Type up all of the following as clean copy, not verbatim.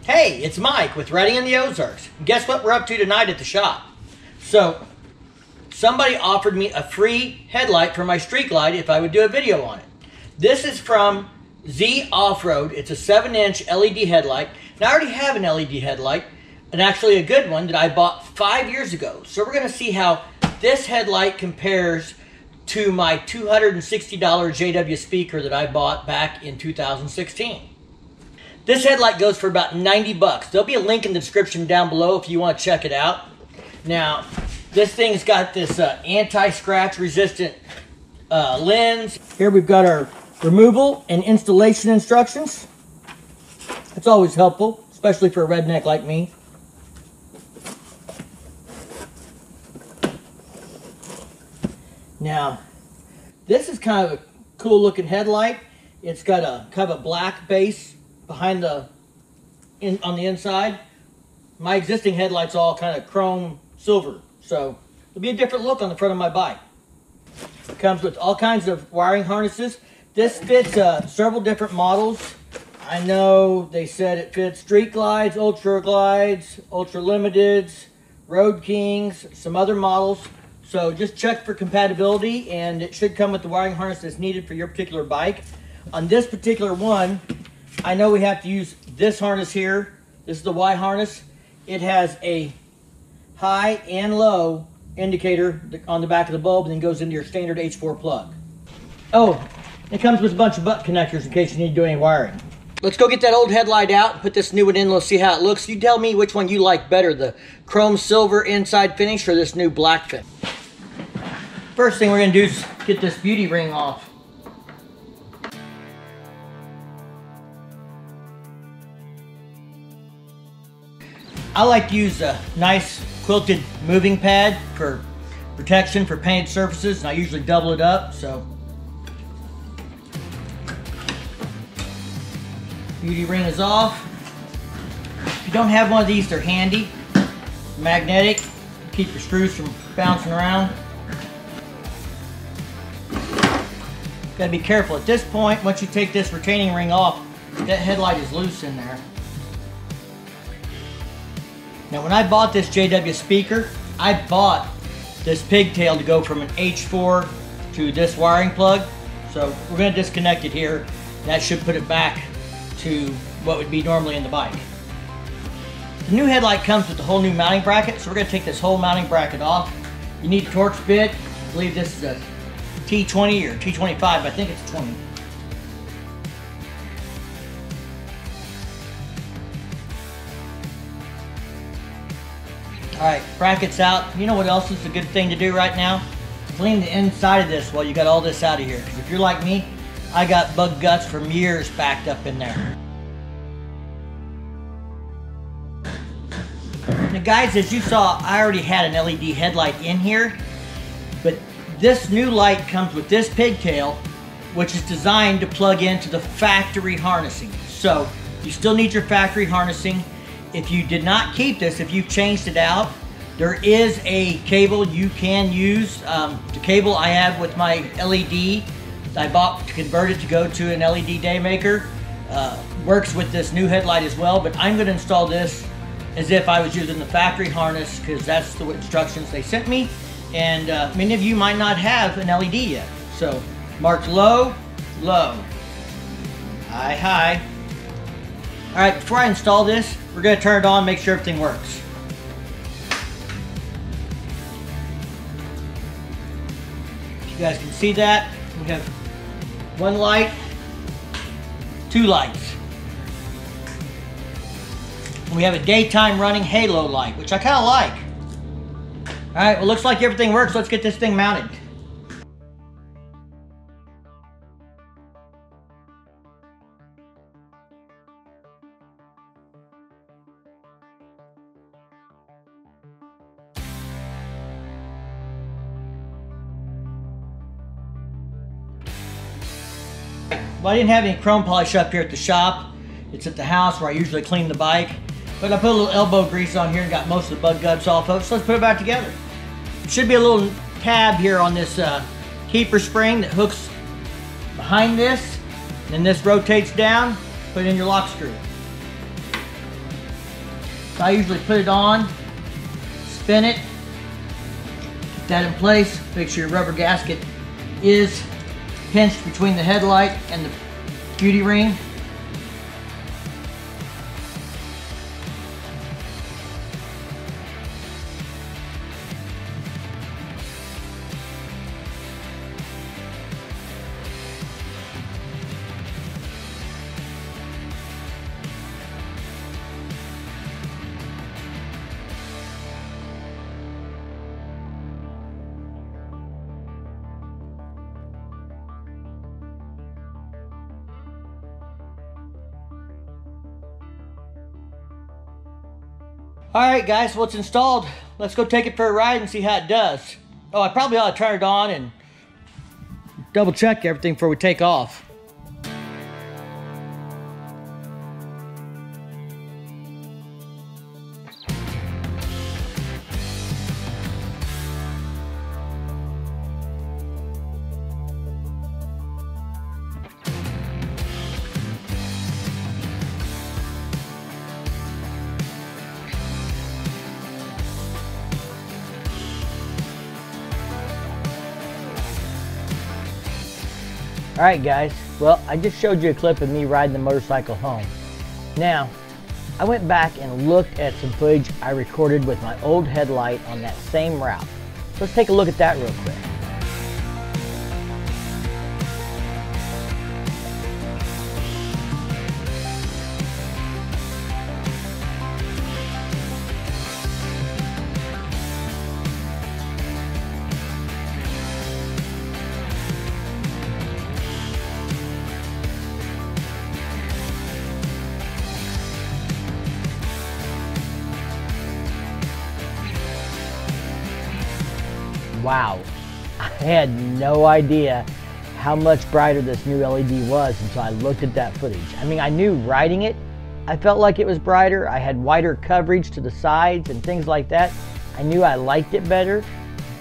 Hey, it's Mike with Riding in the Ozarks. And guess what we're up to tonight at the shop? So, somebody offered me a free headlight for my street glide if I would do a video on it. This is from Z Off-Road. It's a 7-inch LED headlight. And I already have an LED headlight, and actually a good one that I bought 5 years ago. So we're going to see how this headlight compares to my $260 JW speaker that I bought back in 2016. This headlight goes for about 90 bucks. There'll be a link in the description down below if you want to check it out. Now, this thing's got this anti-scratch resistant lens. Here we've got our removal and installation instructions. That's always helpful, especially for a redneck like me. Now, this is kind of a cool looking headlight. It's got a kind of a black base behind on the inside. My existing headlight's all kind of chrome silver, so it'll be a different look on the front of my bike. It comes with all kinds of wiring harnesses. This fits several different models. I know they said it fits street glides, ultra limiteds, road kings, some other models. So just check for compatibility, and it should come with the wiring harness that's needed for your particular bike. On this particular one, I know we have to use this harness here. This is the Y harness. It has a high and low indicator on the back of the bulb, and then goes into your standard H4 plug. Oh, it comes with a bunch of butt connectors in case you need to do any wiring. Let's go get that old headlight out and put this new one in. Let's see how it looks. You tell me which one you like better, the chrome silver inside finish or this new black finish. First thing we're going to do is get this beauty ring off. I like to use a nice quilted moving pad for protection for painted surfaces, and I usually double it up, so. Beauty ring is off. If you don't have one of these, they're handy. Magnetic, keep your screws from bouncing around. Gotta be careful at this point. Once you take this retaining ring off, that headlight is loose in there. Now, when I bought this JW speaker, I bought this pigtail to go from an H4 to this wiring plug. So we're going to disconnect it here. That should put it back to what would be normally in the bike. The new headlight comes with a whole new mounting bracket, so we're going to take this whole mounting bracket off. You need a Torx bit. I believe this is a T20 or T25, but I think it's 20. Alright, brackets out. You know what else is a good thing to do right now? Clean the inside of this while you got all this out of here. Because if you're like me, I got bug guts from years backed up in there. Now guys, as you saw, I already had an LED headlight in here. But this new light comes with this pigtail, which is designed to plug into the factory harnessing. So, you still need your factory harnessing. If you did not keep this, if you've changed it out, there is a cable you can use. The cable I have with my LED, I bought to convert it to go to an LED day maker, works with this new headlight as well, but I'm going to install this as if I was using the factory harness because that's the instructions they sent me. And many of you might not have an LED yet. So, marked low, low, high, high. Alright, before I install this, we're going to turn it on, make sure everything works. You guys can see that. We have one light, two lights. And we have a daytime running halo light, which I kind of like. Alright, well, looks like everything works. Let's get this thing mounted. Well, I didn't have any chrome polish up here at the shop. It's at the house where I usually clean the bike. But I put a little elbow grease on here and got most of the bug guts off of it, so let's put it back together. Should be a little tab here on this keeper spring that hooks behind this, and then this rotates down, put in your lock screw. So I usually put it on, spin it, get that in place, make sure your rubber gasket is pinched between the headlight and the beauty ring. Alright guys, well it's installed. Let's go take it for a ride and see how it does. Oh, I probably ought to turn it on and double check everything before we take off. Alright guys, well I just showed you a clip of me riding the motorcycle home. Now, I went back and looked at some footage I recorded with my old headlight on that same route. Let's take a look at that real quick. Wow, I had no idea how much brighter this new LED was until I looked at that footage. I mean, I knew riding it, I felt like it was brighter. I had wider coverage to the sides and things like that. I knew I liked it better,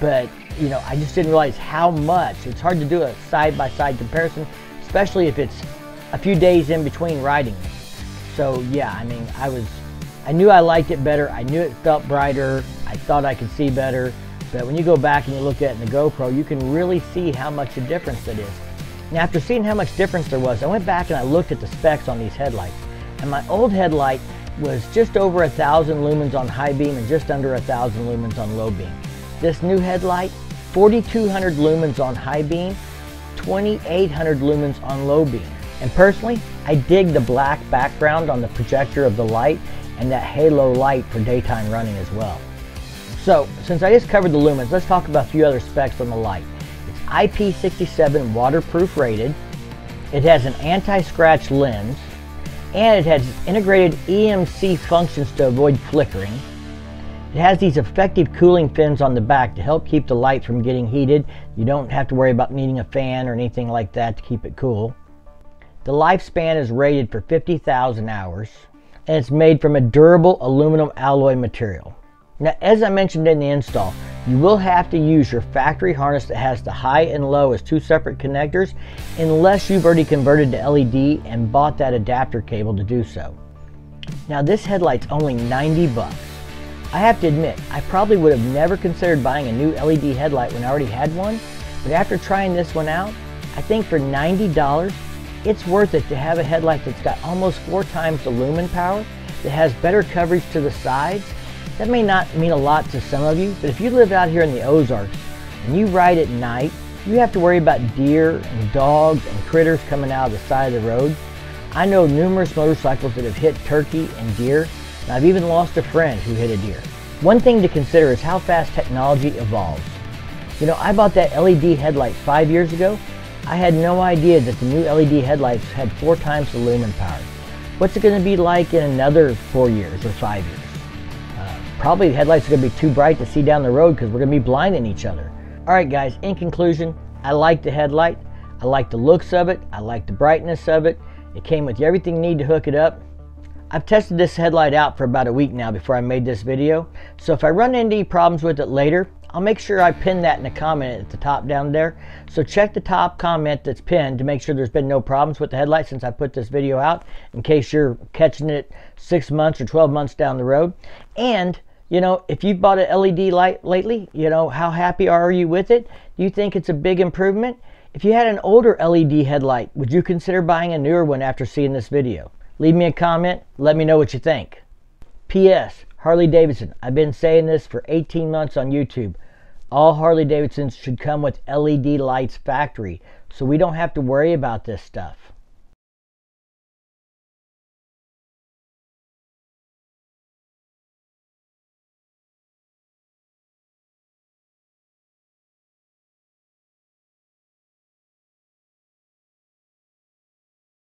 but you know, I just didn't realize how much. It's hard to do a side-by-side comparison, especially if it's a few days in between riding it. So yeah, I mean, I knew I liked it better. I knew it felt brighter. I thought I could see better. But when you go back and you look at it in the GoPro, you can really see how much a difference that is. Now after seeing how much difference there was, I went back and I looked at the specs on these headlights. And my old headlight was just over 1,000 lumens on high beam and just under 1,000 lumens on low beam. This new headlight, 4,200 lumens on high beam, 2,800 lumens on low beam. And personally, I dig the black background on the projector of the light and that halo light for daytime running as well. So, since I just covered the lumens, let's talk about a few other specs on the light. It's IP67 waterproof rated, it has an anti-scratch lens, and it has integrated EMC functions to avoid flickering. It has these effective cooling fins on the back to help keep the light from getting heated. You don't have to worry about needing a fan or anything like that to keep it cool. The lifespan is rated for 50,000 hours, and it's made from a durable aluminum alloy material. Now, as I mentioned in the install, you will have to use your factory harness that has the high and low as two separate connectors unless you've already converted to LED and bought that adapter cable to do so. Now, this headlight's only 90 bucks. I have to admit, I probably would have never considered buying a new LED headlight when I already had one, but after trying this one out, I think for $90, it's worth it to have a headlight that's got almost 4 times the lumen power, that has better coverage to the sides. That may not mean a lot to some of you, but if you live out here in the Ozarks and you ride at night, you have to worry about deer and dogs and critters coming out of the side of the road. I know numerous motorcycles that have hit turkey and deer, and I've even lost a friend who hit a deer. One thing to consider is how fast technology evolves. You know, I bought that LED headlight 5 years ago. I had no idea that the new LED headlights had 4 times the lumen power. What's it going to be like in another 4 years or 5 years? Probably the headlights are going to be too bright to see down the road because we're going to be blinding each other. Alright guys, in conclusion, I like the headlight. I like the looks of it. I like the brightness of it. It came with everything you need to hook it up. I've tested this headlight out for about a week now before I made this video. So if I run into any problems with it later, I'll make sure I pin that in a comment at the top down there. So check the top comment that's pinned to make sure there's been no problems with the headlight since I put this video out, in case you're catching it 6 months or 12 months down the road. And you know, if you've bought an LED light lately, you know, how happy are you with it? Do you think it's a big improvement? If you had an older LED headlight, would you consider buying a newer one after seeing this video? Leave me a comment. Let me know what you think. P.S. Harley-Davidson. I've been saying this for 18 months on YouTube. All Harley-Davidsons should come with LED lights factory, so we don't have to worry about this stuff.